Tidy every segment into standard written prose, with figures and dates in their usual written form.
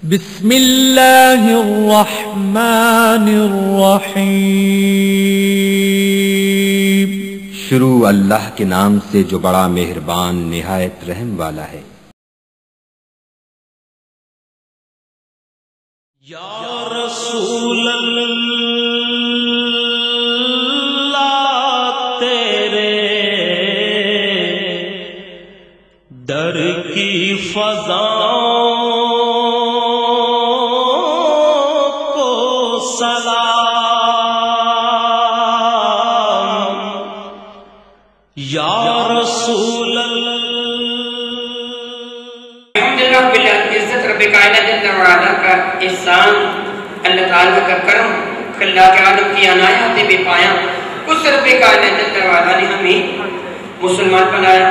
بسم اللہ الرحمن الرحیم۔ شروع اللہ کے نام سے جو بڑا مہربان نہایت رحم والا ہے۔ یا رسول اللہ تیرے در کی فضاؤں کو سلام، یا رسول عزت رب کائنات جل وعلا کا احسان، اللہ تعالیٰ کا کرم، اللہ کے عالم کی عنایات بے پایا، اس رب کائنات جل وعلا نے ہمیں مسلمان بنایا۔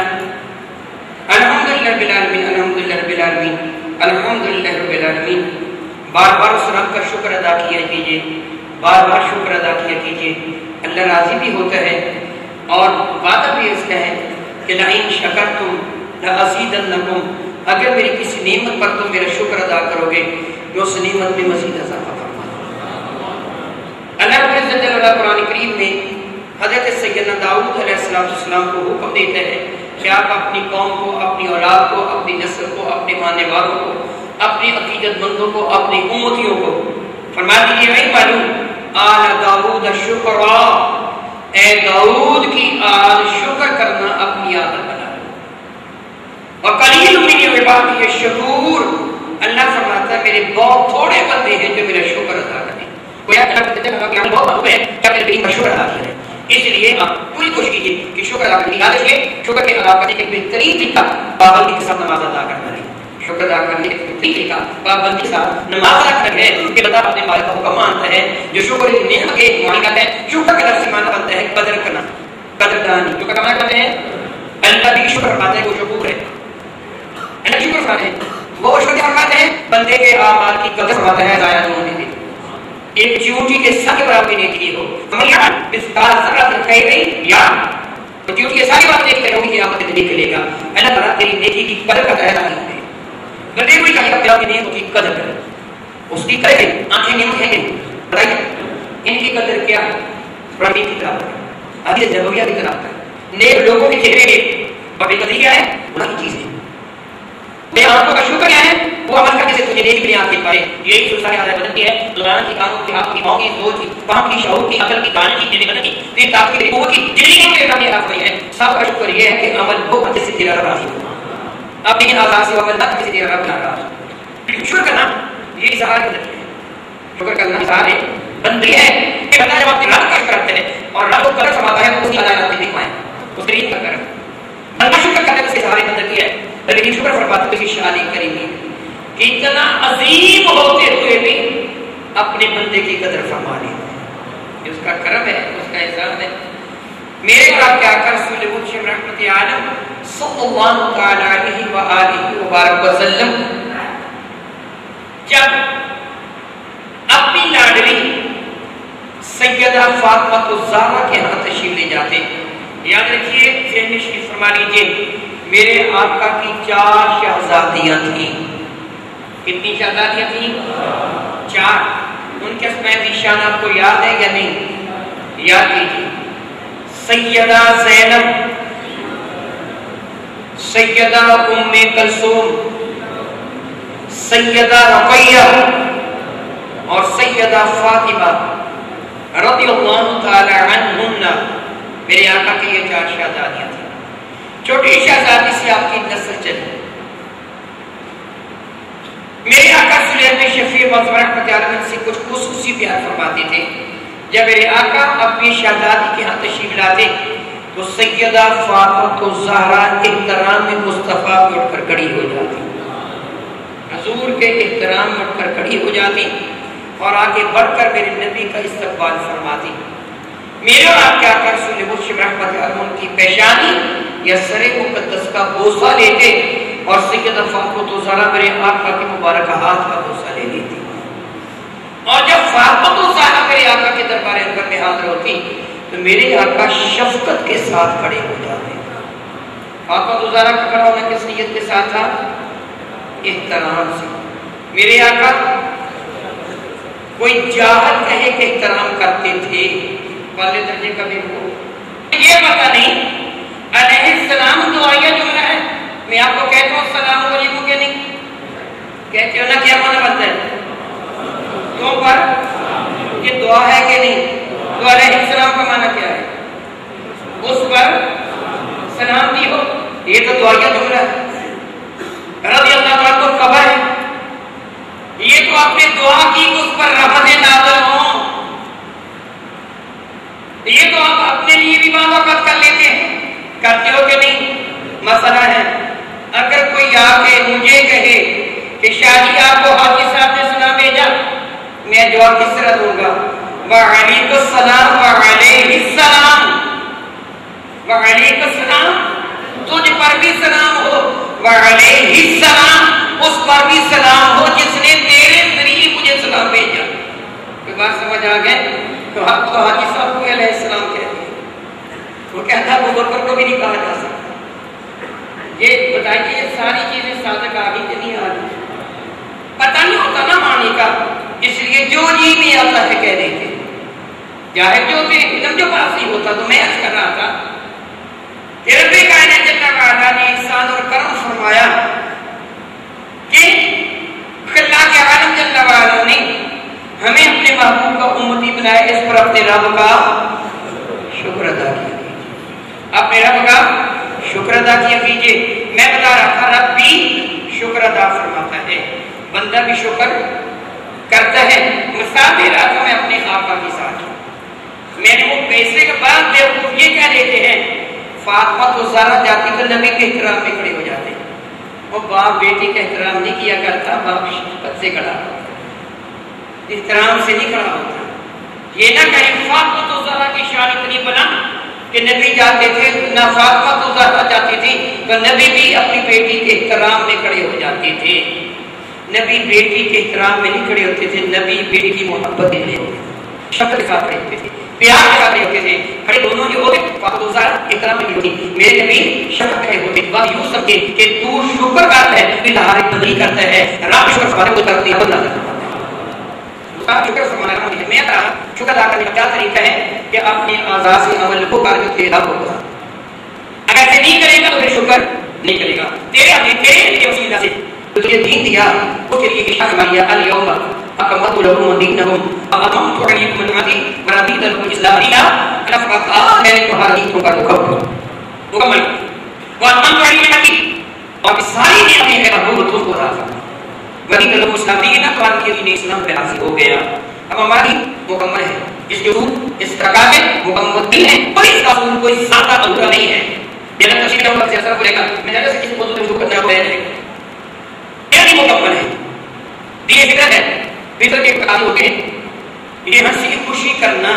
الحمدللہ رب العالمین، الحمدللہ رب العالمین، الحمدللہ رب العالمین۔ بار بار اس رب کا شکر ادا کیا کیجئے، بار بار شکر ادا کیا کیجئے، اللہ راضی بھی ہوتا ہے اور وعدہ بھی اس کا ہے کہ لئن شکرتم لأزیدنکم، اگر میری کسی نعمت پر تم میرا شکر ادا کرو گے میں اس نعمت میں مزید اضافہ فرما دوں۔ اللہ رب العزت جل وعلا قرآن کریم میں حضرت سیدنا داؤد علیہ السلام کو حکم دیتے ہیں کہ آپ اپنی قوم کو، اپنی اولاد کو، اپنی نسل کو، اپنے ماننے والوں کو، اپنی عقیدت مندوں کو، اپنی امتیوں کو فرما دیجیے اعملوا آل داؤد شکرا، اے داؤد کی آل شکر کرنا اپنی عادت بنا۔ وَقَلِيلٌ مِّنْ عِبَادِيَ الشَّكُورُ، اللہ فرماتا ہے میرے بہت تھوڑے بندے ہیں جو میرا شکر ادا کریں۔ کوئی آپ بہت معلوم ہے کیا میرے دین کا شکر ادا کریں، اس لیے آپ پوری کوشش کیجیے کہ شکر ادا کرنے یاد رکھیے، شکر کے ادا کرنے کے بہترین طریقہ پابندی کے ساتھ نماز ادا کرنا ہے۔ شکر ادا کرنے کے بہترین طریقہ پابندی کے ساتھ نماز ادا کرنا ہے کہ بندہ اپنے مالک کا حکم مانتا ہے، جو شکر نعمت کے مالک ہے۔ شکر کا لفظ معنی بنتا ہے قدر کرنا، قدردانی۔ جو کرنا کرتے ہیں اللہ بھی شکر فرماتا ہے وہ شکور ہے، اللہ شکر فرماتے ہیں، وہ شکر فرماتے ہیں بندے کے اعمال کی قدر فرماتا ہے ضائع نہیں ہونے دے۔ ایک چیونٹی کے سر کے برابر نیکی ہو، فمن یعمل مثقال ذرۃ خیرا یرہ، تو چیونٹی کے ساری باتیں دیکھ رہے قیامت میں دیکھ لے گا۔ اللہ تعالیٰ تیری نیکی کی قدر کرتا ہے ضائع نہیں ہونے۔ بندے کو کہا کہ اپنی نیکی کی قدر کرے، اس کی قدر ہے، آنکھیں نیم ہیں بتائیے ان کی قدر کیا ہے؟ پرانی کی طرح حدیث نبویہ کی طرح نیک لوگوں کے چہرے میں بڑی قدر کیا ہے؟ گناہ کی چیز ہے۔ میرے آنکھوں کا شکر کیا ہے؟ وہ عمل کرنے سے تجھے نیک بھی آنکھ دیکھ پائے۔ یہی سلسلہ عادت بدلتی ہے، زبان کی، کانوں کی، آپ کی، ماؤں کی، سوچ کی، فہم کی، شعور کی، عقل کی، دانش کی، دل کی، دل طاقت کی، قوت کی، جتنی کی میرے کامیاب ہوئی ہے، سب کا شکر یہ ہے کہ عمل وہ جس سے تیرا رب راضی ہو۔ اب لیکن آزاد سے عمل نہ جس سے تیرا رب ناراض ہو۔ شکر کرنا یہ اظہار ہے، شکر کرنا اظہار ہے، بندی ہے کہ بندہ جب اپنے رب کا شکر کرتے ہیں اور رب کو قدر فرماتا ہے اس کی عدالت دیکھ پائیں، اس کے لیے کرنا بندہ شکر کرنے سے اظہار بندگی ہے۔ لیکن شکر فرماتے ہیں کہ شادی کریں گے کہ اتنا عظیم ہوتے ہوئے بھی اپنے بندے کی قدر فرما لی، اس کا کرم ہے، اس کا احسان ہے۔ میرے اور آپ کے آقا رسول مجھے رحمت عالم صلی اللہ علیہ وآلہ وبارک وسلم جب اپنی لاڈلی سیدہ فاطمہ الزہرا کے ہاں تشریف لے جاتے، یاد رکھیے ذہن نشین فرما لیجیے، میرے آقا کی 4 شہزادیاں تھیں۔ کتنی شہزادیاں تھیں؟ 4۔ ان کے اسماء ذیشان آپ کو یاد ہے یا نہیں؟ یاد کیجیے، سیدہ زینب، سیدہ ام کلثوم، سیدہ رقیہ اور سیدہ فاطمہ رضی اللہ تعالی عنہن۔ میرے آقا کی یہ 4 شہزادیاں تھیں۔ چھوٹی شہزادی سے آپ کی نسل چلی۔ میرے آقا سلیمان شفیع رحمت عالم سے کچھ خصوصی بیان فرماتے تھے۔ جب میرے آقا اپنی شہزادی کے ہاں تشریف لاتے تو سیدہ فاطمہ الزہرا احترام میں مصطفیٰ میں اٹھ کر کھڑی ہو جاتی، حضور کے احترام میں اٹھ کر کھڑی ہو جاتی اور آگے بڑھ کر میرے نبی کا استقبال فرماتی۔ میرے اور آپ کے آقا رسول مجھے رحمت عالم کی پیشانی یا سر مقدس کا بوسہ لیتے اور سیدہ فاطمہ الزہرا میرے آقا کے مبارک ہاتھ کا بوسہ لے لیتی، اور جب فاطمہ الزہرا میرے آقا کے دربار اکبر میں حاضر ہوتی تو میرے آقا شفقت کے ساتھ کھڑے ہو جاتے۔ فاطمہ الزہرا کا کھڑا ہونا کس نیت کے ساتھ تھا؟ احترام سے۔ میرے آقا کوئی جاہل کہے کہ احترام کرتے تھے والے درجے کا بھی ہو، یہ پتہ نہیں علیہ السلام دعائیہ جملہ ہے. میں آپ کو کہتا ہوں السلام علیکم کہ نہیں کہتے ہو نا، کیا معنی بنتا ہے تم پر؟ یہ دعا ہے کہ نہیں؟ تو علیہ السلام کا معنی کیا ہے؟ اس پر سلام بھی ہو، یہ تو دعائیہ جملہ ہے. رضی اللہ عنہ کو خبر ہے، یہ تو آپ نے دعا کی کہ اس پر رحمتیں نازل ہوں. یہ تو آپ اپنے لیے بھی بعض اوقات کر لیتے ہیں، کرتے ہو کہ نہیں؟ مسئلہ ہے اگر کوئی آ کے مجھے کہے کہ شاہی آپ کو حاجی صاحب نے سلام بھیجا، میں جواب کس طرح دوں گا؟ وعلیکم السلام وعلیہ السلام. وعلیکم السلام تجھ پر بھی سلام ہو، وعلیہ السلام اس پر بھی سلام ہو جس نے تیرے ذریعے مجھے سلام بھیجا. کوئی بات سمجھ آ گئے؟ تو آپ تو حاجی صاحب کو علیہ السلام کہتے ہیں، وہ کہتا ہے ابو بکر کو بھی نہیں کہا جا سکتا. یہ بتائیے یہ ساری چیزیں صادق آ گئی کہ نہیں آ گئی؟ پتہ نہیں ہوتا نا معنی کا، اس لیے جو جی میں آتا ہے کہہ دیتے. ظاہر جو تھے علم جو پاس نہیں ہوتا. تو میں عرض کر رہا تھا کہ رب کائنات جل وعلا نے احسان اور کرم فرمایا کہ اللہ کے عالم جل وعلا نے ہمیں اپنے محبوب کا امتی بنایا. اس پر اپنے رب کا شکر ادا کیا، اپنے رب کا شکر ادا کیا کیجیے. میں بتا رہا تھا رب بھی شکر ادا فرماتا ہے، بندہ بھی شکر کرتا ہے. مثال دے رہا تھا میں اپنے آقا کے ساتھ. میں نے وہ پیسے کے بعد بیوقوف یہ کہہ دیتے ہیں فاطمہ تو زہرا جاتی تو نبی کے احترام میں کھڑے ہو جاتے. وہ باپ بیٹی کا احترام نہیں کیا کرتا، باپ شفقت سے کھڑا ہوتا، احترام سے نہیں کھڑا ہوتا. یہ نہ کہیں فاطمہ تو زہرا کی شان اتنی بلند کہ نبی جاتے تھے، نہ فاطمہ تو زہرا جاتی تھی تو نبی بھی اپنی بیٹی کے احترام میں کھڑے ہو جاتے تھے. نبی بیٹی کے احترام میں نہیں کھڑے ہوتے تھے، نبی بیٹی کی محبت کے لیے شفقت کے ساتھ کھڑے ہوتے تھے، پیار کے ساتھ کھڑے ہوتے تھے. کھڑے دونوں جو ہوتے فاطمہ تو زہرا احترام میں نہیں ہوتی، میرے نبی شفقت کھڑے ہوتے. بات یوں سمجھے کہ تو شکر کرتا ہے، اظہار بدی کرتا ہے، رب شکر فرمانے کو کرتی ہے بندہ شکر فرمانا. میں کہا شکر ادا کرنے کا کیا طریقہ ہے کہ اپنے اعضاء سے عمل کو کر جو تیرا ہوگا. اگر ایسے نہیں کرے گا تو پھر شکر نہیں کرے گا. تیرے وسیلہ سے تجھے دین دیا، اس کے لیے اشارہ فرمایا الیوم اکملت لکم دینکم واتممت علیکم نعمتی ورضیت لکم الاسلام دینا. اللہ فرماتا میں نے تمہارا دین مکمل واتممت علیکم نعمتی اور ساری نعمتیں ہیں وہ تم کو عطا فرمائی. ورضیت لکم الاسلام دینا، تمہارے لیے اسلام پہ حاصل ہو گیا. اب ہماری مکمل ہے، اس کے اصول اس تقاضے مکمل ہیں، اور اس کا اصول کوئی زیادہ ادھورا نہیں ہے. یہ لگتا ہے کہ سے اثر پڑے گا، میں جگہ سے کسی موضوع میں شروع کرنا ہے یعنی مکمل ہے. یہ فطرت ہے، فطرت کے تقاضے ہوتے ہیں. یہ ہنسی خوشی کرنا،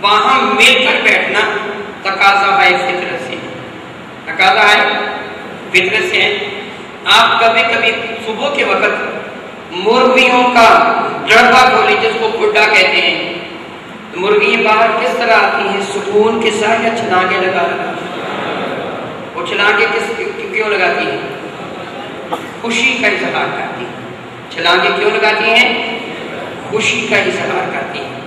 وہاں مل کر بیٹھنا تقاضا ہے فطرت سے، تقاضا ہے فطرت سے ہے. آپ کبھی کبھی صبح کے وقت مرغیوں کا ڈڑبا کھولے جس کو کھڈا کہتے ہیں. مرغیاں باہر کس طرح آتی ہیں؟ سکون کے ساتھ یا چھلانگے لگا لگا؟ وہ چھلانگے کیوں لگاتی ہیں؟ خوشی کا اظہار کرتی ہیں. چھلانگے کیوں لگاتی ہیں؟ خوشی کا اظہار کرتی ہیں.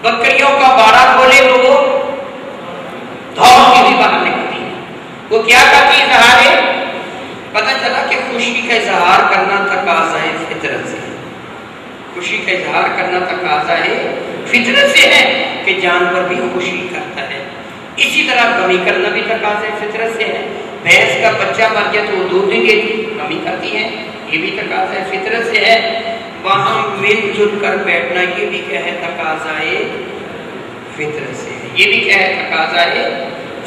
بکریوں کا باڑا کھولے تو وہ دوڑ کے بھی باہر نکلتی ہیں. وہ کیا کرتی ہے؟ اظہار ہے. پتہ چلا کہ خوشی کا اظہار کرنا تقاضا ہے فطرت سے. خوشی کا اظہار کرنا تقاضا ہے فطرت سے ہے کہ جانور بھی خوشی کرتا ہے. اسی طرح غمی کرنا بھی تقاضا ہے فطرت سے ہے. بھینس کا بچہ مر جائے تو وہ دودھ نہیں دیتی، غمی کرتی ہے، یہ بھی تقاضا ہے فطرت سے ہے. وہاں مل جل کر بیٹھنا یہ بھی کیا ہے؟ تقاضا ہے فطرت سے ہے. یہ بھی کیا ہے؟ تقاضا ہے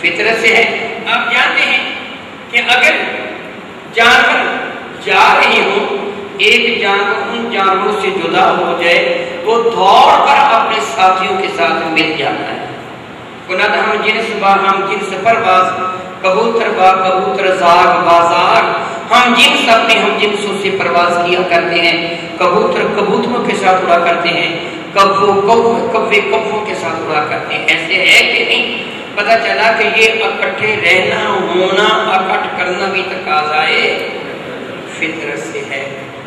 فطرت سے ہے. آپ جانتے ہیں کہ اگر جانور جا رہے ہوں، ایک جانور ان جانوروں سے جدا ہو جائے، وہ دوڑ کر اپنے ساتھیوں کے ساتھ مل جاتا ہے. کنات ہم جنس با ہم جنس پرواز، کبوتر با کبوتر زاغ بازار. ہم جنس اپنے ہم جنسوں سے پرواز کیا کرتے ہیں. کبوتر کبوتروں کے ساتھ اڑا کرتے ہیں، کبے کبوں کے ساتھ اڑا کرتے ہیں. ایسے ہے کہ نہیں؟ پتہ چلا کہ یہ اکٹھے رہنا، ہونا، اکٹھ کرنا بھی تقاضا ہے فطرت سے ہے.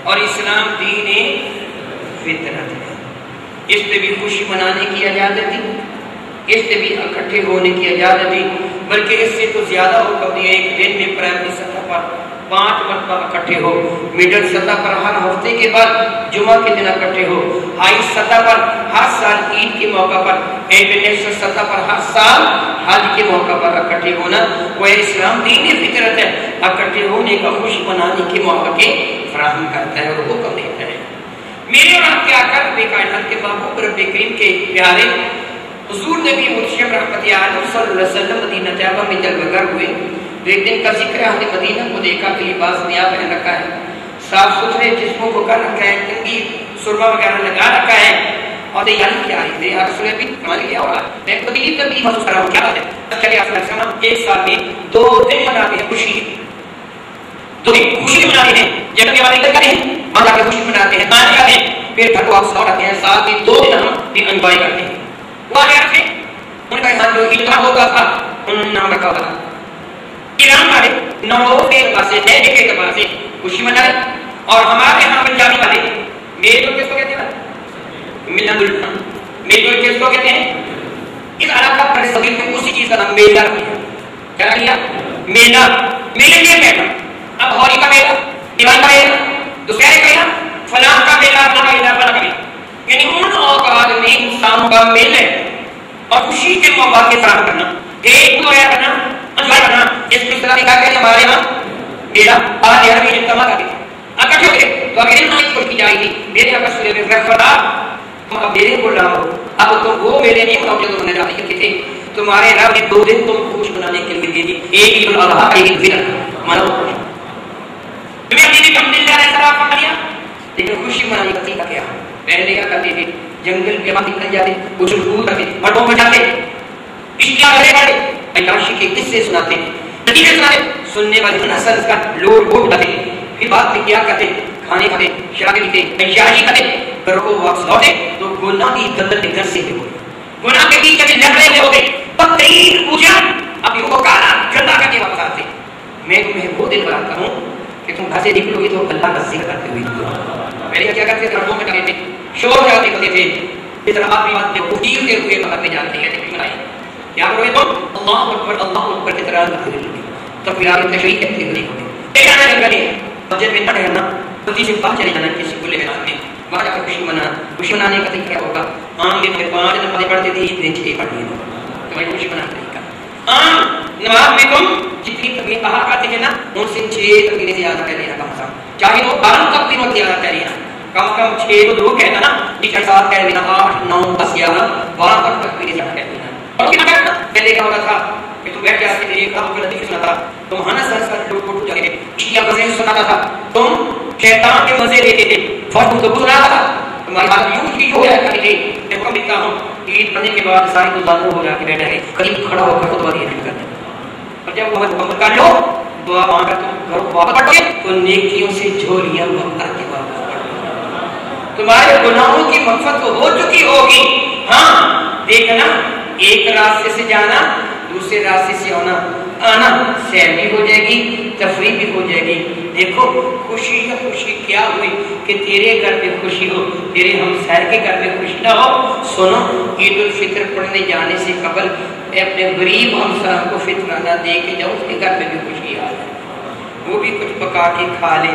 اور اسلام دین فطرت ہے. اس سے بھی خوشی منانے کی اجازت دی, اس سے بھی اکٹھے ہونے کی اجازت دی, بلکہ اس سے تو زیادہ حکم دیا. ایک دن میں پرائمری سطح پر 5 مرتبہ اکٹھے ہو, مڈل سطح پر ہر ہفتے کے بعد جمعہ کے دن اکٹھے ہو, ہائی سطح پر ہر سال عید کے موقع پر, انٹرنیشنل سطح پر ہر سال حج کے موقع پر اکٹھے ہونا. وہ اسلام دین فطرت ہے, اکٹھے ہونے کا خوشی منانے کے موقع کے فراہم کرتا ہے اور حکم دیتا ہے. میرے اور آپ کے آقا رب کائنات کے محبوب رب کریم کے پیارے حضور نبی مرشد رحمت عالم صلی اللہ علیہ وسلم مدینہ طیبہ میں جلوہ گر ہوئے. ایک دن کا ذکر ہے, مدینہ کو دیکھا کہ لباس نیا پہن رکھا ہے, صاف ستھرے جسموں کو کر رکھا ہے, کنگھی سرما وغیرہ لگا رکھا ہے, اور تیاری کیا ہے. رسول بھی کمال کیا ہوگا, میں خود ہی تبھی محسوس کر رہا ہوں. کیا بات ہے, چلے آپ ایک سال میں 2 دن مناتے ہیں خوشی, 2 دن خوشی مناتے ہیں. جب کے والے کرتے ہیں وہاں جا کے خوشی مناتے ہیں, کھانے کھاتے ہیں, پھر گھر کو واپس لوٹ آتے ہیں. سال میں 2 دن ہم دن انجوائے کرتے ہیں. وہ آگے رکھے ان کا ایمان جو اتنا ہوتا تھا انہوں نے نام رکھا ہوتا تھا. ایران والے نوروز کے اعتبار سے, ہجرت کے اعتبار سے خوشی منائے, اور ہمارے یہاں پنجابی والے میل کس کو کہتے ہیں, ملن الٹا میل کس کو کہتے ہیں. اس علاقہ پر صغیر میں اسی چیز کا نام میلہ رکھا. کیا کیا میلہ, میلے یہ بیٹھا. اب ہولی کا میلہ, دیوالی کا میلہ, دوسرے کا میلہ, فلاں کا میلہ, فلاں کا میلہ, فلاں کا میلہ, یعنی ان اوقات میں انسانوں کا میل ہے اور خوشی کے مواقع فراہم کرنا, ایک دویا کرنا, انجوائے کرنا. اس میں طرح لکھا کہ ہمارے یہاں میرا آج یار بھی جتنا کرتے تھے اکٹھے ہوتے تو اگر ان کو کی جائے گی میرے آپ سورے میں رکھتا تم اب میرے کو لاؤ. اب تم وہ میرے نہیں بناؤ جو تم نے جانے کے تھے. تمہارے رب نے 2 دن تم خوش بنانے کے لیے دے دی, ایک عید الاضحیٰ, ایک عید الفطر. مانو تمہیں اپنی کم دل جانے سرا پکڑ لیا, لیکن خوشی منانے کا طریقہ کیا. پہلے کیا کرتے تھے, جنگل کے باہر نکل جاتے, اچھل کود کرتے, بڑوں میں جاتے, اشتہار کرے بڑے عیاشی کے قصے سناتے, نتیجے سناتے, سننے والے نسل کا لوٹ بوٹ کرتے. پھر بعد میں کیا کرتے, کھانے کھاتے, شرابیں پیتے, عیاشی کرتے, گھر کو واپس لوٹے تو گناہ کی گردن کے گھر سے ہوئے, گناہ کے بیچ میں لڑنے میں ہوتے, بدترین پوجا ابھی وہ کالا گندا کر کے واپس آتے. میں تمہیں وہ دن بتاتا ہوں کہ تم گھر سے نکلو گے تو اللہ کا ذکر کرتے ہوئے نکلو. پہلے کیا کرتے تھے, ربوں میں کرتے تھے, شور جاتے کرتے تھے, اس طرح آپ بھی بات میں اٹھیرتے ہوئے باہر میں جاتے ہیں. کیا کرو گے تم, اللہ اکبر کی طرح کرتے ہوئے, تو پھر آپ تشریح کرتے ہوئے مسجد میں نہ ٹھہرنا, خودی سے باہر چلے جانا کسی کھلے میدان میں, وہاں جا کر خوشی منانا. خوشی منانے کا طریقہ کیا ہوگا, عام دن میں 5 نمازیں پڑھتے تھے, عید دن 6 پڑھتے ہیں. تمہیں خوشی منانے کا طریقہ, عام نماز میں تم جتنی تکبیر کہا کرتے ہیں نا, ان سے 6 تکبیریں زیادہ کہہ لینا کم سے کم, چاہے وہ 12 تکبیریں زیادہ کہہ لینا, کم کم 6 تو 2 کہنا نا, نیچے 7 کہہ لینا, 8 9 10 11 12 تک تکبیریں زیادہ کہہ لینا. اور کیا کرنا, پہلے کیا ہوتا تھا کہ تم بیٹھ جاتے تھے, ایک کام کو لطیف سناتا, تم ہنس ہنس کر ٹوٹ ٹوٹ جاتے, شیعہ مزے سناتا تھا, تم شیطان کے مزے لیتے تھے, فوج کو سناتا تھا, تمہاری بات یوں ہی ہو جایا کرتی تھی. میں حکم دیتا ہوں, عید پڑھنے کے بعد ساری گزاروں ہو جا کے بیٹھا ہے, قریب کھڑا ہو کر خطبہ دیا کرتے, اور جب وہ مکمل کر لو دعا مانگ کر تم گھر کو واپس پڑھو تو نیکیوں سے جھولیاں بھر کے واپس پڑھو. تمہارے گناہوں کی مغفرت تو ہو چکی ہوگی. ہاں دیکھنا, ایک راستے سے جانا, دوسرے راستے سے آنا سیر بھی ہو جائے گی, تفریح بھی ہو جائے گی. دیکھو خوشی یا خوشی کیا ہوئی کہ تیرے گھر پہ خوشی ہو, تیرے ہمسائے کے گھر پہ خوشی نہ ہو. سنو, عید الفطر پڑھنے جانے سے قبل اپنے غریب ہمسائے کو فطرانہ دے کے جاؤ, اس کے گھر پہ بھی خوشی آ جائے, وہ بھی کچھ پکا کے کھا لے.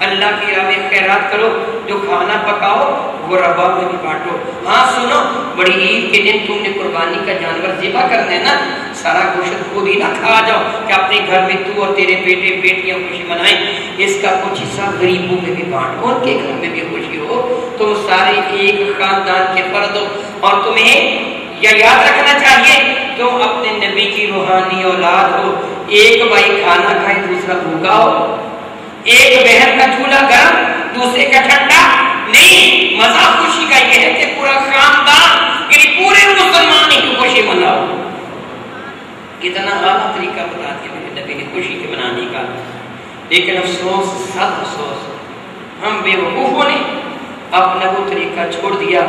اللہ کی راہ میں خیرات کرو, جو کھانا پکاؤ وہ ربا میں بھی بانٹو. ہاں سنو, بڑی عید کے دن تم نے قربانی کا جانور ذبح کرنا ہے نا, سارا گوشت خود ہی نہ کھا جاؤ کہ اپنے گھر میں تو اور تیرے بیٹے بیٹیاں خوشی منائیں. اس کا کچھ حصہ غریبوں میں بھی بانٹو, ان کے گھر میں بھی خوشی ہو. تم سارے ایک خاندان کے فرد ہو, اور تمہیں یہ یاد رکھنا چاہیے تم اپنے نبی کی روحانی اولاد ہو. ایک بھائی کھانا کھائے دوسرا بھوکا ہو, ایک بہن کا چولہا گرم دوسرے کا ٹھنڈا نہیں. مزہ خوشی کا یہ ہے کہ پورا خاندان یعنی پورے مسلمان ہی خوشی مناؤ. کتنا اعلیٰ طریقہ بتا دیا میرے نبی نے خوشی کے منانے کا. لیکن افسوس, سب افسوس, ہم بے وقوفوں نے اپنا وہ طریقہ چھوڑ دیا,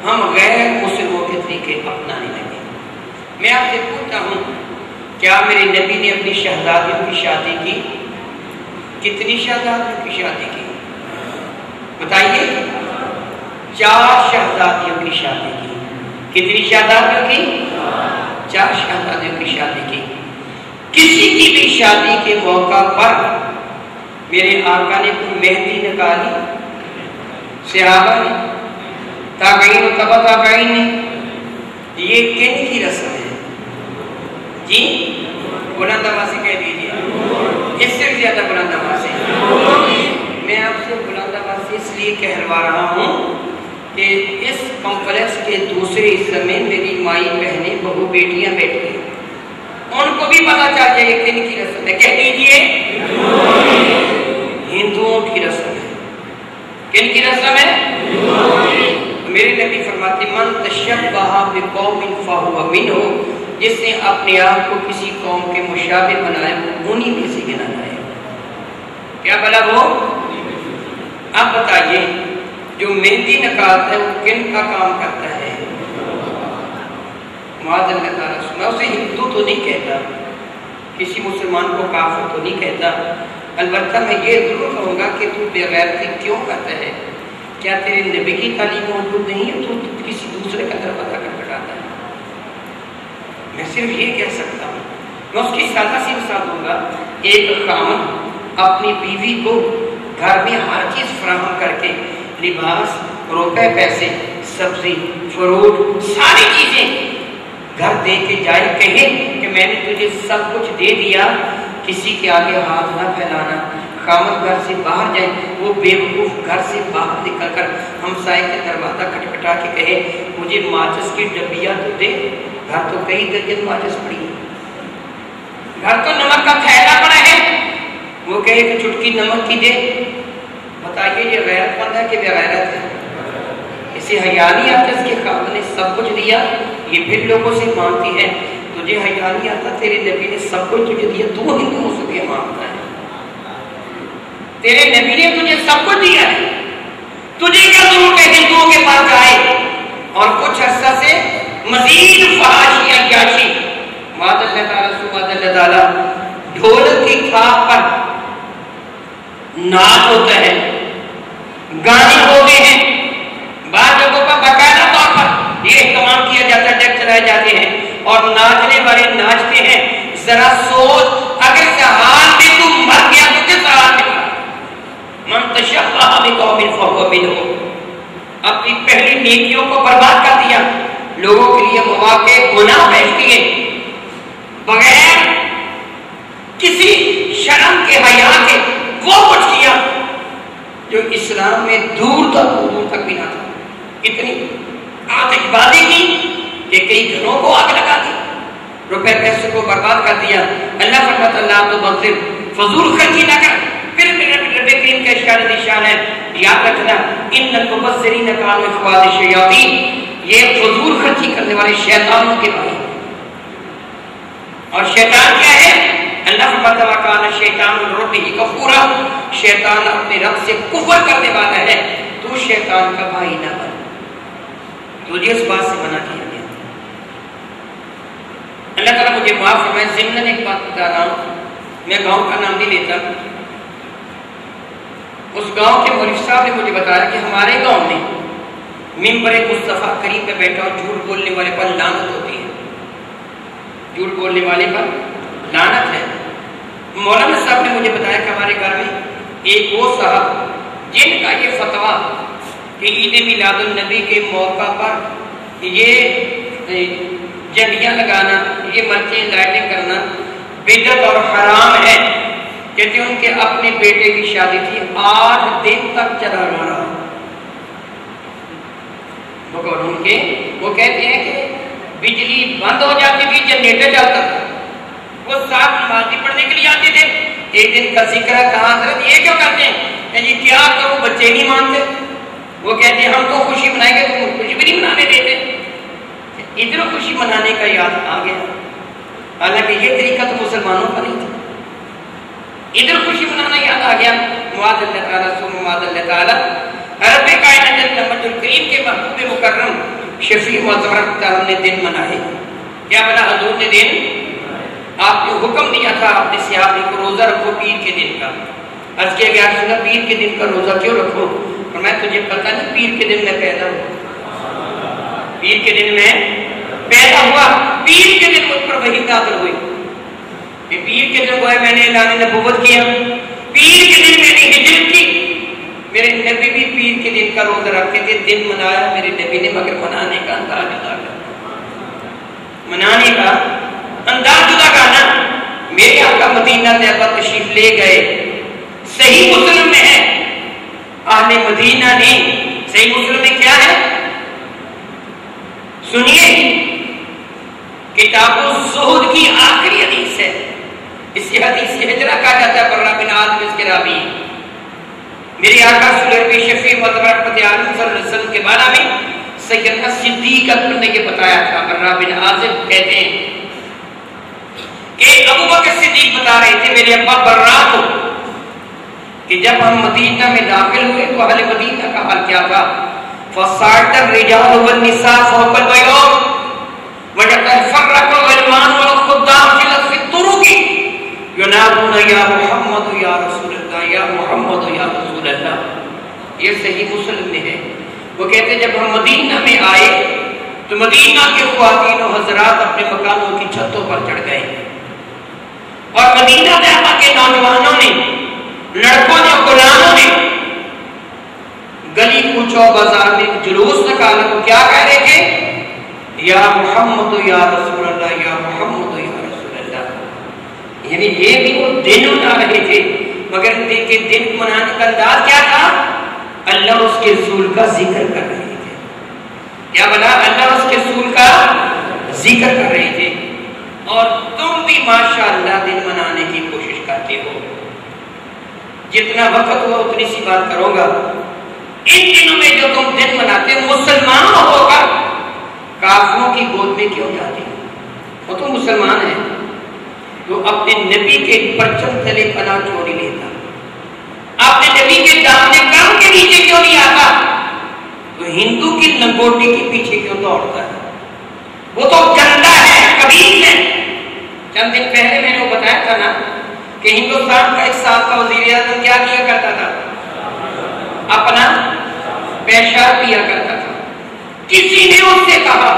ہم غیر مسلموں کے طریقے اپنانے لگے. میں آپ سے پوچھتا ہوں, کیا میرے نبی نے اپنی شہزادیوں کی شادی کی؟ کتنی شہزادیوں کی شادی کی؟ بتائیے 4 شہزادیوں کی شادی کی. کتنی شہزادیوں کی؟ 4 شہزادیوں کی شادی کی. کسی کی بھی شادی کے موقع پر میرے آقا نے کوئی مہندی نکالی؟ صحابہ نے، تابعین و تبع تابعین نے. یہ کن کی رسم ہے جی؟ بلند آواز سے کہہ دیجیے، اس سے بھی زیادہ بلند آواز سے. میں آپ سے بلند آواز سے اس لیے کہلوا رہا ہوں کہ اس کمپلیکس کے دوسرے حصے میں میری مائی بہنیں بہو بیٹیاں بیٹھی ہیں، ان کو بھی پتا چل جائے کہ کن کی رسم ہے. کہہ دیجیے ہندوؤں کی رسم ہے. کن کی رسم ہے؟ میرے نبی فرماتے من تشبہ بقوم فہو منہم، جس نے اپنے آپ کو کسی قوم کے مشابہ بنایا وہ انہی میں سے گنا جائے. کیا بلا وہ؟ اب بتائیے جو مہندی نکالتا ہے وہ کن کا کام کرتا ہے؟ معاذ اللہ تعالیٰ. میں اسے ہندو تو نہیں کہتا، کسی مسلمان کو کافر تو نہیں کہتا، البتہ میں یہ ضرور کہوں گا کہ تو بے غیرتی کیوں کرتا ہے؟ کیا تیرے نبی کی تعلیم موجود نہیں ہے؟ تو کسی دوسرے کا دروازہ کر کٹاتا ہے. میں صرف یہ کہہ سکتا ہوں، میں اس کی سادہ سی مثال دوں گا. ایک خاوند اپنی بیوی کو گھر میں ہر چیز فراہم کر کے، لباس، روپے پیسے، سبزی، فروٹ، ساری چیزیں گھر دے کے جائے، کہے کہ میں نے تجھے سب کچھ دے دیا، کسی کے آگے ہاتھ نہ پھیلانا. خامد گھر سے باہر جائے، وہ بیوقوف گھر سے باہر نکل کر ہمسائے کے دروازہ کھٹکھٹا کے کہے مجھے ماچس کی ڈبیا تو دے. گھر تو کئی درجن ماچس پڑی ہے، گھر تو نمک کا تھیلا پڑا ہے، وہ کہے کہ چٹکی نمک کی دے. بتائیے یہ غیرت مند ہے کہ بے غیرت ہے؟ اسے حیا نہیں آتا اس کے خامد نے سب کچھ دیا. یہ پھر لوگوں سے مانگتی ہے تجھے حیا نہیں آتا، تیرے نبی نے سب کچھ تجھے دیا، تو ہندوؤں سے بھی مانگتا ہے. تیرے نبی نے تجھے سب کچھ دیا ہے، تجھے کیا ضرورت ہے ہندوؤں کے پاس جائے اور کچھ عرصہ سے مزید فحاشی عیاشی. معاذ اللہ تعالیٰ سبحان اللہ تعالیٰ. ڈھولک کی تھاپ پر ناچ ہوتا ہے، گانے ہوتے ہیں، بعض جگہوں پر باقاعدہ طور پر یہ اہتمام کیا جاتا ہے، ڈیک چلائے جاتے ہیں اور ناچنے والے ناچتے ہیں. ذرا سوچ اگر اس حال میں تم مر گیا تو کس حال میں؟ من تشبہ بقوم فہو منہم. اپنی پہلی نیکیوں کو برباد کر دیا، لوگوں کے لیے مواقع گناہ پیش کیے، بغیر کسی شرم کے حیا کے وہ کچھ کیا جو اسلام میں دور تک بھی نہ تھا. اتنی آتش بازی کی کہ کئی گھروں کو آگ لگا دی، روپے پیسے کو برباد کر دیا. اللہ فرماتا اللہ تو بغیر فضول خرچی نہ کر. پھر میرے نبی کریم کا اشارہ نشان ہے، یاد رکھنا ان المبذرین کانوا اخوان الشیاطین، یہ فضول خرچی کرنے والے شیطانوں کے بھائی. اور شیطان کیا ہے؟ اللہ فرماتا ہے کان الشیطان لربہ کفورا، شیطان اپنے رب سے کفر کرنے والا ہے، تو شیطان کا بھائی نہ بن. تجھے اس بات سے منع کیا گیا. اللہ تعالیٰ مجھے معاف فرمائے. ضمن ایک بات بتا رہا ہوں، میں گاؤں کا نام نہیں لیتا. اس گاؤں کے مولوی صاحب نے مجھے بتایا کہ ہمارے گاؤں میں ممبر مصطفیٰ کریم پہ بیٹھا اور جھوٹ بولنے والے پر لعنت ہوتی ہے. جھوٹ بولنے والے پر لعنت ہے. مولانا صاحب نے مجھے بتایا کہ ہمارے گھر میں ایک وہ صاحب جن کا یہ فتویٰ کہ عید میلاد النبی کے موقع پر یہ جھنڈیاں لگانا، یہ مرچیں لائٹنگ کرنا بدعت اور حرام ہے. کہتے ہیں ان کے اپنے بیٹے کی شادی تھی، 8 دن تک چلا رہا. وہ کہتے ہیں کہ بجلی بند ہو جاتی تھی، جنریٹر چلتا تھا. وہ صاحب نماز پڑھنے کے لیے آتے تھے. ایک دن کا ذکر ہے، کہاں حضرت یہ کیوں کرتے ہیں؟ کہ جی کیا کروں، بچے نہیں مانتے. وہ کہتے ہیں ہم تو خوشی منائیں گے، تم خوشی بھی نہیں منانے دیتے. ادھر خوشی منانے کا یاد آ گیا، حالانکہ یہ طریقہ تو مسلمانوں کا نہیں تھا. ادھر خوشی منانا یاد آ گیا. معاذ اللہ تعالیٰ سم معاذ اللہ تعالیٰ رب کائنات محمد الکریم کے محبوب مکرم شفیع معظم تعالیٰ نے دن منائے. کیا بنا حضور نے دن؟ آپ نے حکم دیا تھا اپنے صحابہ کو روزہ رکھو پیر کے دن کا. عرض کیا گیا رسول اللہ پیر کے دن کا روزہ کیوں رکھو؟ فرمایا تجھے پتہ نہیں پیر کے دن میں پیدا ہوا، پیر کے دن میں پیدا ہوا، پیر کے دن مجھ پر وحی نازل ہوئی، پیر کے دن میں نے اعلان نبوت کیا، پیر کے دن میں نے ہجرت کی۔ میرے نبی بھی پیر کے دن کا روزہ رکھتے تھے، دن منایا میرے نبی نے، مگر منانے کا انداز جدا کر، منانے کا انداز جدا کرنا۔ میرے آقا مدینہ طیبہ تشریف لے گئے، صحیح مسلم میں ہے، اہل مدینہ نے، صحیح مسلم میں کیا ہے سنیے، کتاب الزہد کی آخری حدیث ہے، اسی حدیث سے ہجرہ کہا جاتا ہے، برہ بن عازب اس کے راوی۔ میرے آقا صلی اللہ علیہ شفیع مطلب صلی اللہ علیہ وسلم کے بارے میں سیدنا صدیق اکبر نے یہ بتایا تھا، برہ بن عازب کہتے ہیں کہ ابو بکر صدیق بتا رہے تھے میرے ابا برہ کو کہ جب ہم مدینہ میں داخل ہوئے تو اہل مدینہ کا حال کیا تھا، فصاعد الرجال والنساء فوق البيوت وتفرق الغلمان والخدام في الطرق ينادون یا محمد یا رسول اللہ یا محمد یا رسول اللہ۔ یہ صحیح مسلم میں ہے، وہ کہتے ہیں جب ہم مدینہ میں آئے تو مدینہ کے خواتین و حضرات اپنے مکانوں کی چھتوں پر چڑھ گئے، اور مدینہ طیبہ کے نوجوانوں نے، لڑکوں نے، غلاموں نے گلی کوچوں بازار میں جلوس نکالا، وہ کیا کہہ رہے تھے، یا محمد یا رسول اللہ یا محمد یا رسول اللہ۔ یعنی یہ بھی وہ دن منا رہے تھے، مگر ان کے دن منانے کا انداز کیا تھا، اللہ اس کے رسول کا ذکر کر رہے تھے، کیا بنا، اللہ اس کے رسول کا ذکر کر رہے تھے۔ اور تم بھی ماشاءاللہ دن منانے کی کوشش کرتے ہو، جتنا وقت ہوا اتنی سی بات کروں گا۔ ان دنوں میں جو تم دن مناتے ہو، مسلمان ہو کر کافروں کی گود میں کیوں جاتے ہو؟ وہ تو مسلمان ہیں، تو اپنے نبی کے پرچم تلے پناہ کیوں نہیں لیتا، اپنے نبی کے دامن کام کے نیچے کیوں نہیں آتا، تو ہندو کی لنگوٹی کے پیچھے کیوں دوڑتا ہے؟ وہ تو گندا ہے، کبیز ہے۔ چند دن پہلے میں نے وہ بتایا تھا نا کہ ہندوستان کا ایک سابقہ وزیر اعظم کیا کیا کرتا تھا، اپنا پیشاب پیا کرتا تھا۔ کسی نے اس سے کہا،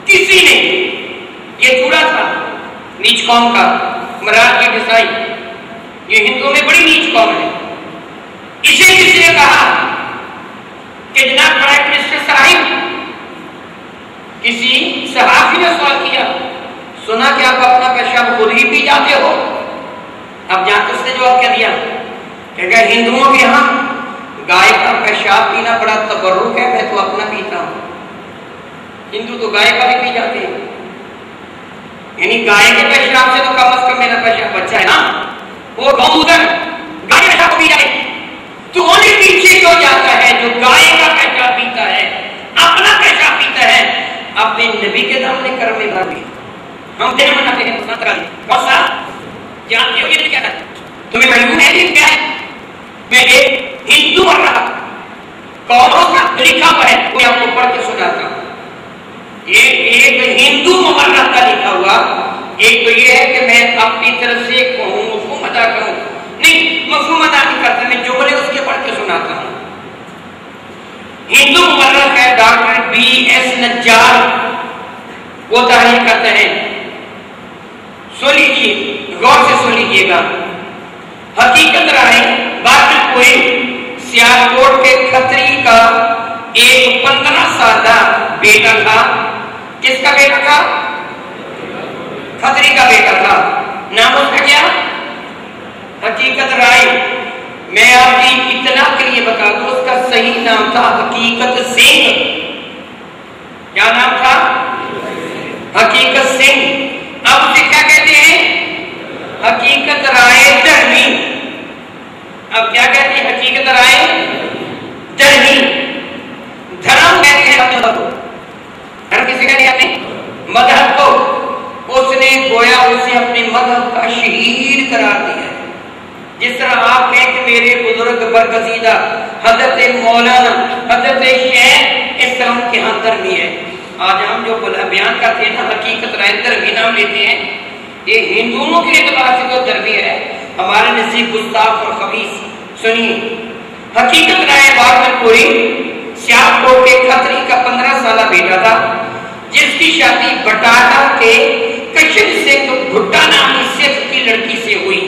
کسی نے، یہ جڑا تھا نیچ قوم کا، مراد کی ڈسائی، یہ ہندو میں بڑی نیچ قوم ہے، اسے کسی نے کہا کہ جناب پرائم منسٹر صاحب، کسی صحافی نے سوال کیا، سنا کہ آپ اپنا پیشاب خود ہی پی جاتے ہو؟ اب جانتے اس نے جواب کیا دیا کہ اگر ہندوؤں کے ہاں گائے کا پیشاب پینا بڑا تبرک ہے، میں تو اپنا پیتا ہوں۔ ہندو تو گائے کا بھی پی جاتے ہیں، یعنی گائے کے پیشاب سے تو کم از کم میرا پیشاب اچھا ہے نا، وہ گودر گائے کا پیشاب پی جائے، تو انہیں پیچھے کیوں جاتا ہے جو گائے کا پیشاب پیتا ہے، اپنا پیشاب پیتا ہے، اپنے نبی کے نام نے کرم میں بھی ہم دن مناتے ہیں، کون سا جانتے ہو یہ کیا ہے؟ تمہیں معلوم ہے یہ کیا ہے؟ میں ایک ہندو پڑھ رہا قوموں کا لکھا ہوا ہے، وہ آپ کو پڑھ کے سناتا ہوں۔ یہ ایک ہندو مورخ کا لکھا ہوا، ایک تو یہ ہے کہ میں اپنی طرف سے کہوں، مفہوم ادا کروں، نہیں مفہوم ادا نہیں کرتا، میں جملے اس کے پڑھ کے سناتا ہوں۔ ہندو مورخ ہے ڈاکٹر بی ایس نجار، وہ تحریر کرتے ہیں، سن لیجیے، غور سے سن لیجیے گا۔ حقیقت رائے باقی کوئی سیالکوٹ کے کھتری کا ایک 15 سالہ بیٹا تھا۔ کس کا بیٹا تھا؟ کھتری کا بیٹا تھا۔ نام اس کا کیا؟ حقیقت رائے، میں آپ کی اطلاع کے لیے بتا دوں، اس کا صحیح نام تھا حقیقت سنگھ۔ کیا نام تھا؟ حقیقت سنگھ۔ اب اسے کیا کہتے ہیں؟ حقیقت رائے دھرمی۔ اب کیا کہتے ہیں؟ حقیقت رائے دھرمی۔ دھرم کہتے ہیں اپنے مذہب کو، دھرم کسی کہتے ہیں؟ مذہب کو۔ اس نے گویا اسے اپنے مذہب کا شہید قرار دیا ہے، جس طرح آپ کہیں کہ میرے بزرگ برگزیدہ حضرت مولانا حضرت شیخ اس طرح ان کے ہاں دھرمی ہے۔ آج ہم جو بیان کرتے ہیں نا حقیقت رائے دھرمی نام لیتے ہیں، یہ ہندوؤں کے اعتبار سے تو دھرمی ہے، ہمارے نزدیک گستاخ اور خبیث۔ سنیے، حقیقت رائے پوری سیالکوٹ کے کھتری کا 15 سالہ بیٹا تھا جس کی شادی بٹالا کے کشن سے تو بھٹا نامی سکھ کی لڑکی سے ہوئی.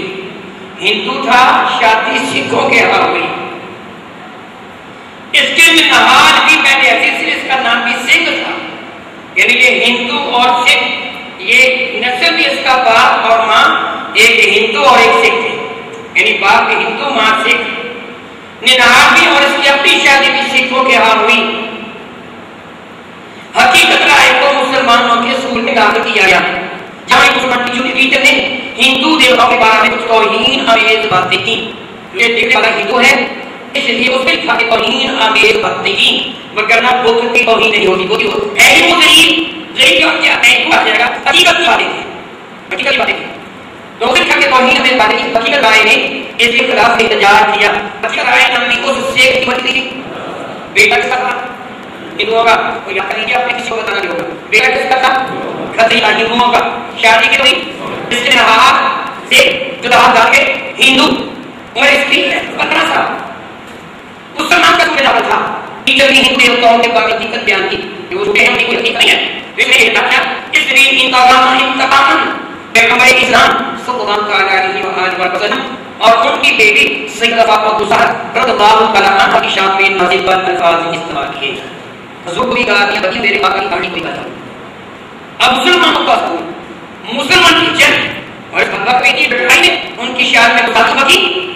ہندو تھا, شادی سکھوں کے ہاں ہوئی. اس کے نہاد بھی پہلے اس کا نام بھی سنگھ تھا, یعنی یہ ہندو اور سکھ, یہ نسل بھی اس کا باپ اور ماں ایک ہندو اور ایک سکھ تھے, یعنی باپ ہندو ماں سکھ. نہاد بھی اور اس کی اپنی شادی بھی سکھوں کے ہاں ہوئی. حقیقت رائے کو مسلمانوں کے اسکول میں داخل کیا گیا جہاں مسلمان ٹیچر نے ہندو دیوتاؤں کے بارے میں کچھ توہین آمیز باتیں کی. یہ دیکھنے والا ہندو ہے اس لیے اس نے لکھا کہ توہین آمیز باتیں کی, وگرنہ بت کی توہین نہیں ہوتی. وہ ہے ہی وہ ذریعہ کیا ہے تو آ جائے گا. حقیقت کی باتیں تھی, حقیقت کی باتیں تھی. تو اس نے لکھا کہ توہین آمیز باتیں کی. حقیقت رائے نے اس کے خلاف احتجاج کیا. حقیقت رائے نامی اس سے کی بات تھی بیٹا کس کا تھا ہندوؤں کا, تو یاد کر لیجیے آپ نے کسی کو بتانا نہیں ہوگا. بیٹا کس کا تھا کھتری کا ہندوؤں کا. شادی کی ہوئی جس نے نہاد سے جدا ڈال کے ہندو عمر اس کی 15 سال مسلمان کا سمجھا تھا. ٹیچر نے ہندو دیوتاؤں کے بارے میں حقیقت بیان کی کہ وہ جھوٹے ہیں, کوئی حقیقت نہیں ہے. اس نے یہ کہا اس نے انتقام پیغمبر اسلام صلی اللہ علیہ وآلہ وسلم اور ان کی بیٹی سیدہ فاطمہ الزہرا رضی اللہ تعالی عنہا کی شان میں نازل پر الفاظ استعمال کیے. حضور کو بھی کہا کہ بچے میرے باقی کہانی کوئی بتا. اب مسلمانوں کا سکول, مسلمان کی جنگ اور اس بندہ کی لڑائی نے ان کی شان میں مخالفت کی.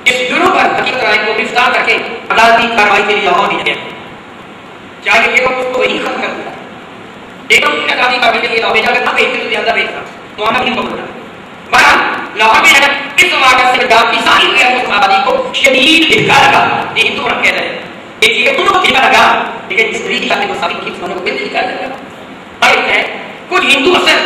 اس جرم پر حقیقت رائے کو گرفتار کر کے عدالتی کارروائی کے لیے لاہور بھیجا گیا. چاہے کہ اس کو وہی ختم کر دیا. لیکن اس نے عدالتی کارروائی کے لیے لاہور بھیجا کہ ایک سے زیادہ بھیجا تو ہمیں نہیں پکڑا. بہرحال لاہور میں اگر اس واقعہ سے ڈاک کی ساری غیر آبادی کو شدید دھکا لگا. یہ ہندو رکھ کہہ رہے ایک یہ انہوں کو دھکا لگا, لیکن اس طریقے سے مساوی کی کو بھی دھکا لگا. ہے کچھ ہندو اثر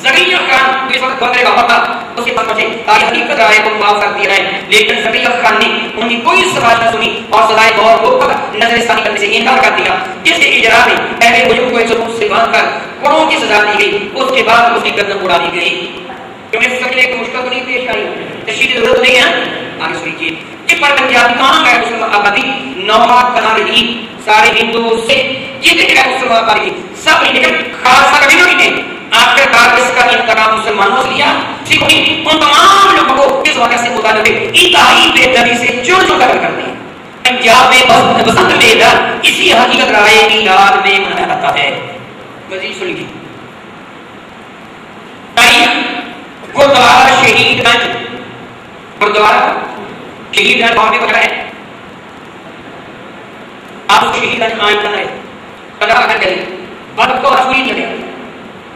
زکریا خان جو اس وقت بندے کا ہوتا اس کے پاس پہنچے تاکہ حقیقت رائے کو معاف کر دیا جائے, لیکن زکریا خان نے ان کی کوئی سماج نہ سنی اور سزائے موت کو نظر ثانی کرنے سے انکار کر دیا, جس کے اجرا میں پہلے مجرم کو 109 سے باندھ کر کروڑوں کی سزا دی گئی. اس کے بعد اس کی گردن اڑا دی گئی. کیونکہ سکلے کو مشکل نہیں پیش آئی, تشہیر ضرورت نہیں ہے. آگے سنیے اس پر پنجاب کہاں گئے مسلمان آبادی نوحہ کہاں رہی سارے ہندو سے جتنے گئے مسلمان آبادی سب لیکن خاصا کبھی نے آخر کار اس کا انتقام مسلمانوں سے لیا. سکھوں نے ان تمام لوگوں کو اس واقعہ سے مطالبے انتہائی بے دردی سے چور چور کر دی. پنجاب میں بسنت میلہ اسی حقیقت رائے کی یاد میں منایا جاتا ہے. مزید سن لیجیے. گردوارہ شہید گنج, گردوارہ شہید گنج وہاں پہ بنا ہے. آپ کو شہید گنج آئیں کرنا ہے پنجاب کر کے بعد کو رسولی دیا گیا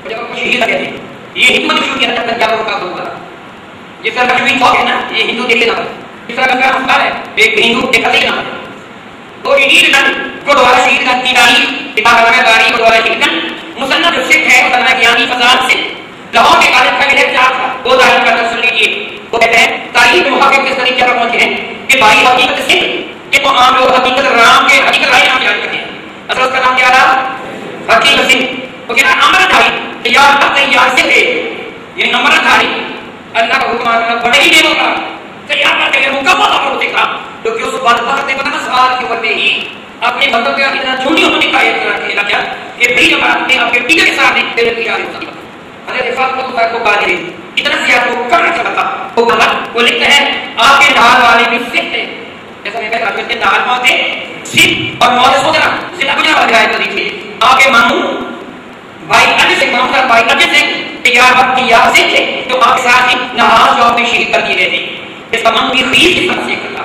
جب آپ کو شہید کہتے ہیں. یہ ہندو شروع کیا تھا پنجاب کا ہوگا. جس طرح کشمیر چوک ہے نا, یہ ہندو دیکھے نام ہے. جس طرح کا مختار ہے ایک ہندو دیکھا دیکھے نام ہے. تو شہید گنج گردوارہ شہید گنج کی تاریخ کتاب داری گردوارہ شہید گنج مصنف جو سکھ ہے وہ تنہا گیانی فضان سے لاہور کے کالج کا ایک چار تھا. وہ تاریخ کا سن لیجیے. وہ کہتے ہیں تاریخ محقق کس طریقے پر پہنچے ہیں کہ بھائی حقیقت سکھ کہ تو عام لوگ حقیقت رام کے حقیقت رائے نام جان کرتے ہیں. اصل اس کا نام کیا رہا حقیقت سنگھ. وہ کہنا امردھاری تیار کا تیار سے تھے, یہ امردھاری اللہ کا حکم آنا بڑے ہی نہیں ہوگا تیار کا تیار مکمل آپ لوگ دیکھا کیونکہ اس بات وقت نے بتانا سوال کی عمر میں ہی اپنے مطلب کا اتنا چھوٹی ہونے کا یہ کیا کہ بھائی جب آپ نے آپ کے ٹیچر کے ساتھ تیرے کی آ رہی حضرت فاطمہ کو بات ہے اتنا زیادہ کو کرنا چاہتا وہ کہا وہ لکھتا ہے آپ کے ڈھال والے بھی سکھ تھے. جیسا میں کہتا ہوں کہ ڈھال موت ہے سکھ اور موت سوچنا سکھ اپنے والے آئے تو دیکھیے آپ کے ماموں بھائی اجے سنگھ ماموں کا بھائی اجے سنگھ تیار وقت کی یاد سکھ تھے تو آپ کے ساتھ ہی نماز جواب میں شہید کر دیے گئے تھے. اس کا مام بھی خیز کی طرح سے کرتا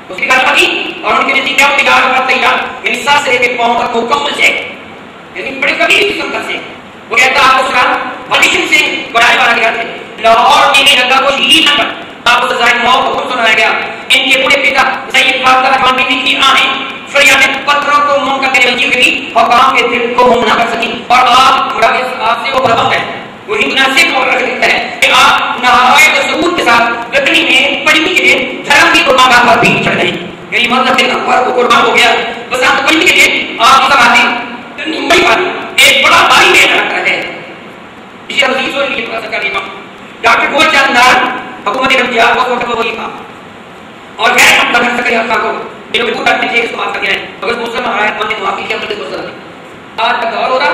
اس کی گل کی اور ان کے نتیجے میں تیار وقت تیار یعنی ساتھ سے لے کے پاؤں تک مکمل سے یعنی بڑے کبھی قسم کا سے وہ کہتا آپ کو سلام ولی سنگھ بڑھائے والا گیا تھے لاہور کی جگہ کو شہید نہ کر آپ کو سزائے موت کو حکم سنایا گیا. ان کے بڑے پتا سید فاضل خان بیوی کی آہیں فریاد پتھروں کو منہ کر کے بچی ہوئی اور کام کے دل کو منہ نہ کر سکی اور آپ سے وہ برابر ہے وہی مناسب اور رکھتا ہے کہ آپ نہایت ثبوت کے ساتھ گٹنی میں پڑھنے کے لیے دھرم کی قربان پر بھی چڑھ گئے. یعنی مطلب کہ اکبر کو قربان ہو گیا بس آپ پڑھنے کے لیے آپ کی زبانیں نمبئی پر ایک بڑا بھاری میں رکھتا ہے. اسی عزیز اور لیے پتا سکا امام ڈاکٹر گول چند نار حکومت پنجاب کو وقت وہی تھا اور غیر مطلب سکے خان کو یہ لوگ بالکل کرتے تھے اس کو معاف کر کے رہے اگر مسلم آیت مان نے معافی کیا تو مسلم آج تک اور ہو رہا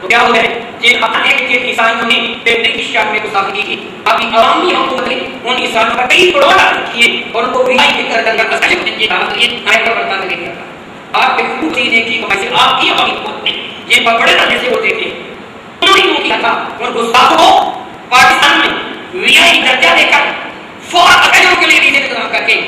تو کیا ہو گئے جن ایک عیسائیوں نے برٹش شام میں گستاخی کی ابھی عوامی حکومت نے ان عیسائیوں پر کئی کروڑ کیے اور ان کو رہائی کے کر کر آئے پر برتانے کے لیے آپ کے خوب چیزیں کی ویسے آپ کی عوامی حکومت نے یہ بڑے رہنے سے ہوتے تھے انہوں نے کیا تھا ان گستاخوں پاکستان میں ویائی درجہ دے کر فوراً اکیلوں کے لیے ویزے انتظام کر کے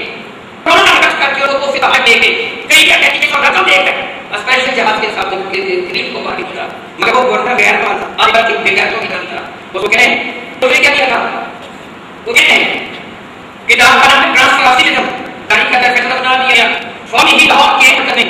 کروڑا خرچ کر کے اور کو فتح دے کے کئی کیا کہتے ہیں رقم دے کر اسپیشل جہاز کے ساتھ گریب کو ماری تھا مگر وہ گورنر غیر مال تھا آج بات بے غیرتوں کی طرح تھا اس کو کہہ رہے ہیں تو نے کیا کیا تھا وہ کہہ رہے ہیں کہ داخلہ میں ٹرانسفراسیلزم تاریخ کا فیصلہ بنا دیا فوری ہی لاہور کے حکم نے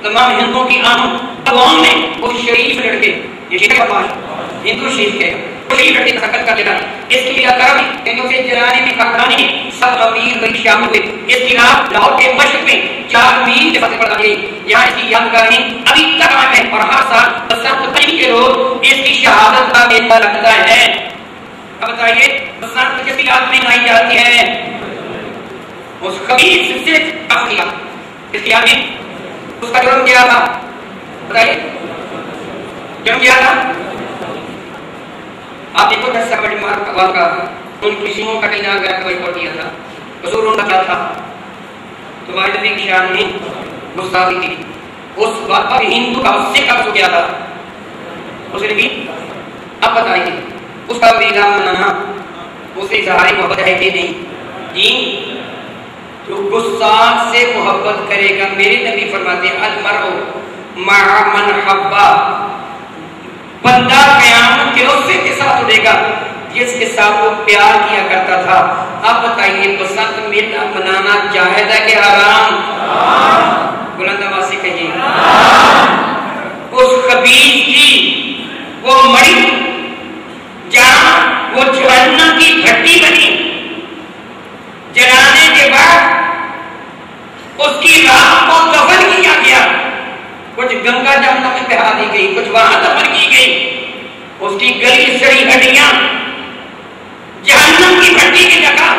تمام ہندوؤں کی عام عوام نے وہ شریف لڑکے یہ شیخ بدماش ہندو شریف کے شریف لڑکے کا سکت کر دینا اس کے لیے کرم ہندو سے جلانے میں کاکڑانی سب امیر بڑی شامل ہوئے اس کے علاوہ لاہور کے مشرق میں 4 میل کے فتح پڑا گئی یہاں اس کی یادگاری ابھی تک قائم ہے اور ہر سال بسنت پنجمی کے روز اس کی شہادت کا میلہ لگتا ہے. اب بتائیے بسنت کس کی یاد میں منائی جاتی ہے؟ اس خبیث سے افریقہ اس کی یاد میں اس کا جرم کیا تھا؟ بتائیے جرم کیا تھا؟ آپ دیکھو 10 سبڑی مارک اقوال کا ان کسیموں کا ٹینار گیا کہ وہی پڑھ دیا تھا قصور ان کا کیا تھا؟ تمہاری نبی کی شان میں گستاخی تھی اس بات پر ہندو کا اس سے قبض کیا تھا اسے نبی. اب بتائیے اس کا ویلا منانا اسے اظہار محبت ہے کہ نہیں؟ جی جو گستاخ سے محبت کرے گا میرے نبی فرماتے ہیں المرء مع من حبا بندہ قیامت کے اس کے ساتھ اڑے گا جس کے ساتھ وہ پیار کیا کرتا تھا. اب بتائیے بسنت میلہ منانا جائز ہے کہ حرام؟ بلند آواز سے کہیے. اس خبیث کی وہ مڑی جہاں وہ جہنم کی بھٹی بنی جلانے کے بعد اس کی راہ کو دفن کیا گیا کچھ گنگا جمنا میں بہا دی گئی کچھ وہاں دفن کی گئی اس کی گلی سڑی ہڈیاں جہنم کی بھٹی کی جگہ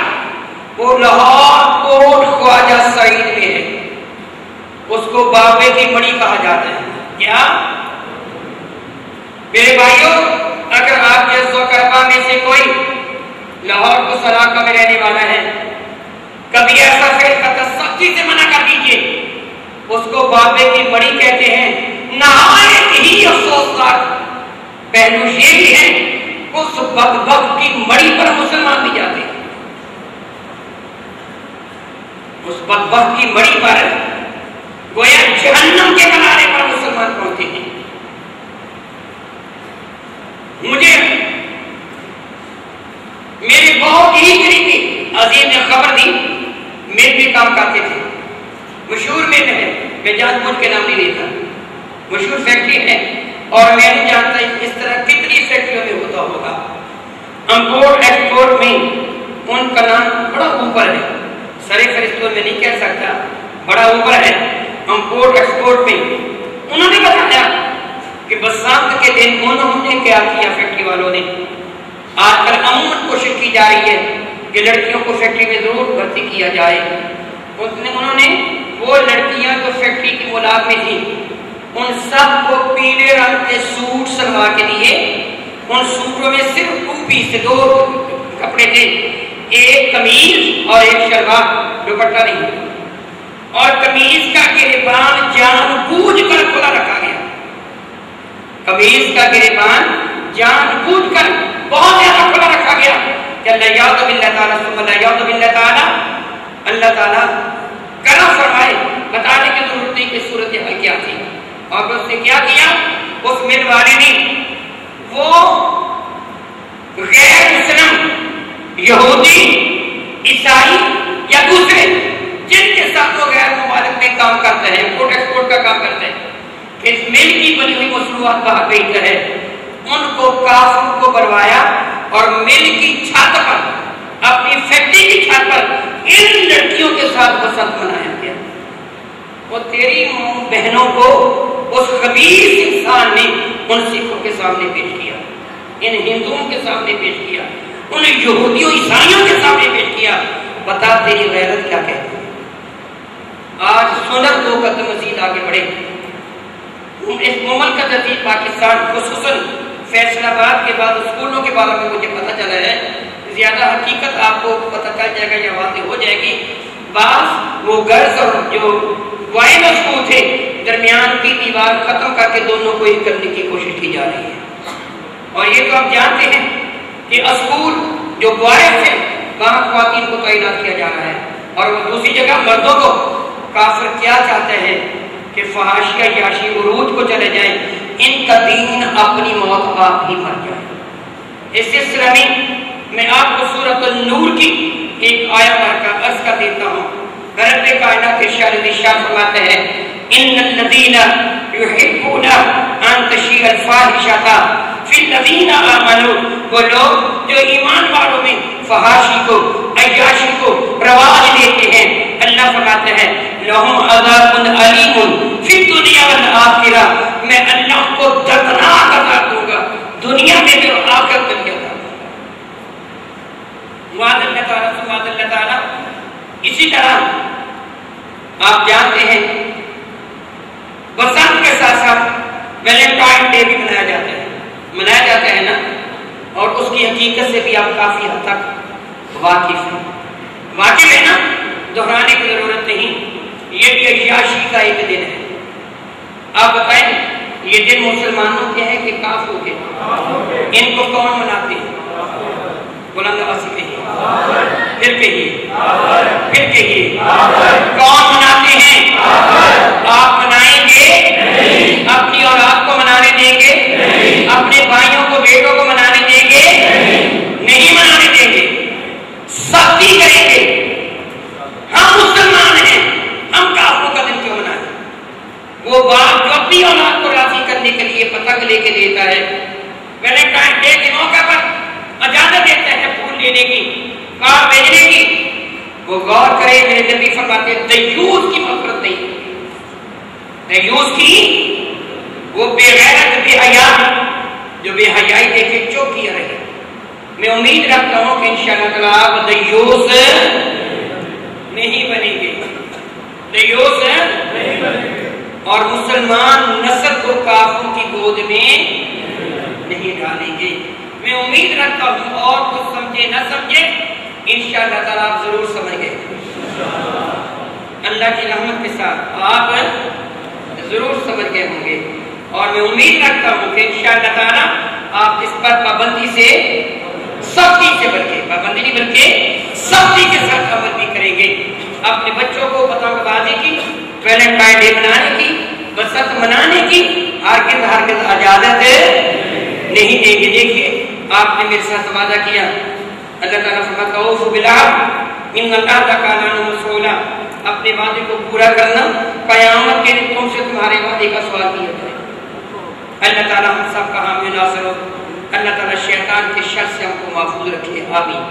وہ لاہور کوٹ خواجہ سعید میں ہے اس کو بابے کی مڑی کہا جاتا ہے. کیا میرے بھائیوں اگر آپ جس وقربہ میں سے کوئی لاہور کو سلاقہ میں رہنے والا ہے کبھی ایسا فعل کرتا سختی سے منع کر دیجئے. اس کو بابے کی مڑی کہتے ہیں. نہایت ہی افسوسناک پہلو یہ بھی ہے اس بدبخت کی مڑی پر مسلمان بھی جاتے ہیں. اس بدبخت کی مڑی پر گویا جہنم کے کنارے پر مسلمان پہنچتے ہیں. مجھے میرے بہت ہی قریبی عزیز نے خبر دی مل بھی کام کرتے تھے مشہور مل ہے میں جان بوجھ کے نام نہیں لیتا مشہور فیکٹری ہے اور میں نہیں جانتا اس طرح کتنی فیکٹریوں میں ہوتا ہوگا. امپورٹ ایکسپورٹ میں ان کا نام بڑا اوپر ہے سرے فہرست میں نہیں کہہ سکتا بڑا اوپر ہے امپورٹ ایکسپورٹ میں. انہوں نے بتایا کہ بسنت کے دن انہوں نے کیا کیا فیکٹری والوں نے. آج کل عموماً کوشش کی جا رہی ہے کہ لڑکیوں کو فیکٹری میں ضرور بھرتی کیا جائے. انہوں نے وہ لڑکیاں جو فیکٹری کی ملازم میں تھیں ان سب کو پیلے رنگ کے سوٹ سلوا کے دیے. ان سوٹوں میں صرف 2 پیس 2 کپڑے تھے ایک قمیض اور ایک شلوار دوپٹہ نہیں اور قمیض کا گریبان جان بوجھ کر کھلا رکھا گیا. قمیض کا گریبان جان بوجھ کر بہت زیادہ کھلا رکھا گیا کہ اللہ یاد باللہ تعالیٰ ثم اللہ یاد باللہ تعالیٰ اللہ تعالیٰ کرم فرمائے بتانے کی ضرورت نہیں کہ صورت حال کیا تھی. اور اس نے کیا کیا اس مل والے نے وہ غیر مسلم یہودی عیسائی یا دوسرے جن کے ساتھ وہ غیر ممالک میں کام کرتے ہیں امپورٹ ایکسپورٹ کا کام کرتے ہیں اس مل کی بنی ہوئی مصنوعات باہر بھیجتا ہے ان کو کافروں کو بلوایا اور مل کی چھت پر اپنی فیکٹری کی چھت پر ان لڑکیوں کے ساتھ بسنت منایا گیا. وہ تیری بہنوں کو اس خبیث انسان نے ان سکھوں کے سامنے پیش کیا ان ہندوؤں کے سامنے پیش کیا ان یہودیوں عیسائیوں کے سامنے پیش کیا. بتا تیری غیرت کیا کہتی ہے. آج سنت 2 قدم مزید آگے بڑھے. اس مملکت عزیز پاکستان خصوصاً فیصل آباد کے بعد اسکولوں کے بارے میں مجھے پتہ چلا ہے. زیادہ حقیقت آپ کو پتہ چل جائے گا یا واضح ہو جائے گی. بعض وہ گرلز اور جو بوائز اسکول تھے درمیان کی دیوار ختم کر کے دونوں کو ایک کرنے کی کوشش کی جا رہی ہے. اور یہ تو آپ جانتے ہیں کہ اسکول جو بوائز تھے وہاں خواتین کو تعینات کیا جا رہا ہے اور وہ دوسری جگہ مردوں کو. کافر کیا چاہتے ہیں کہ فحاشی عیاشی عروج کو چلے جائیں. ان کا دین اپنی موت آپ ہی مر جائے. اس سلسلے میں آپ کو سورۃ النور کی ایک آیت پڑھ کر عرض کر دیتا ہوں. رب کائنات ارشاد فرماتے ہیں ان الذین یحبون ان تشیع الفاحشۃ فی الذین آمنوا. وہ لوگ جو ایمان والوں میں فحاشی کو عیاشی کو رواج دیتے ہیں اللہ فرماتے ہیں لہم عذاب علیم فی الدنیا والآخرہ. میں اللہ کو دردناک عذاب دوں گا دنیا میں بھی اور آخرت میں بھی. اللہ تعالیٰ اسی طرح آپ جانتے ہیں بسنت کے ساتھ ساتھ ویلنٹائن ڈے بھی منایا جاتا ہے نا. اور اس کی حقیقت سے بھی آپ کافی حد تک واقف ہے نا. دہرانے کی ضرورت نہیں. یہ بھی عیاشی کا ایک دن ہے. آپ بتائیں یہ دن مسلمانوں کے ہیں کہ کافروں کے؟ ان کو کون مناتے ہیں؟ بلند آواز سے کہیے پھر کہیے کون مناتے ہیں؟ آپ منائیں گے؟ اپنی اولاد کو منانے دیں گے؟ اپنے بھائیوں کو بیٹوں کو منانے دیں گے؟ نہیں منانے دیں گے. سختی کریں گے. ہم مسلمان ہیں ہم کافروں کا دن کیوں منائیں؟ وہ باپ جو اپنی اولاد کو راضی کرنے کے لیے پتنگ لے کے دیتا ہے ویلنٹائن ڈے کے موقع پر اجازت دیتا ہے پھول لینے کی کار بھیجنے کی. وہ غور کرے میرے نبی فرماتے ہیں دیوس کی مغفرت نہیں. دیوس کی وہ بے غیرت بے حیا جو بے حیائی دیکھے چوپ کیا رہے. میں امید رکھتا ہوں کہ انشاءاللہ تعالیٰ آپ دیوس نہیں بنیں گے. دیوس اور مسلمان نسل کو کافروں کی گود میں نہیں ڈالیں گے. میں امید رکھتا ہوں اور کچھ سمجھے نہ سمجھے انشاءاللہ تعالیٰ آپ ضرور سمجھ گئے. اللہ کی رحمت کے ساتھ آپ ضرور سمجھ گئے ہوں گے. اور میں امید رکھتا ہوں کہ انشاءاللہ تعالیٰ آپ اس پر پابندی سے سختی سے پابندی نہیں بلکہ سختی کے ساتھ عمل بھی کریں گے. اپنے بچوں کو پتنگ بازی کی ویلنٹائن ڈے منانے کی بسنت منانے کی ہرگز اجازت نہیں دیں گے. دیکھیے آپ نے میرے ساتھ وعدہ کیا. اللہ تعالیٰ فرماتا ہے اوفوا بالعہد ان اللہ کان مسئولا. اپنے وعدے کو پورا کرنا قیامت کے دن تم سے تمہارے وعدے کا سوال کیا جائے. اللہ تعالیٰ ہم سب کا حامی ناصر ہو. اللہ تعالیٰ شیطان کے شر سے ہم کو محفوظ رکھے. آمین.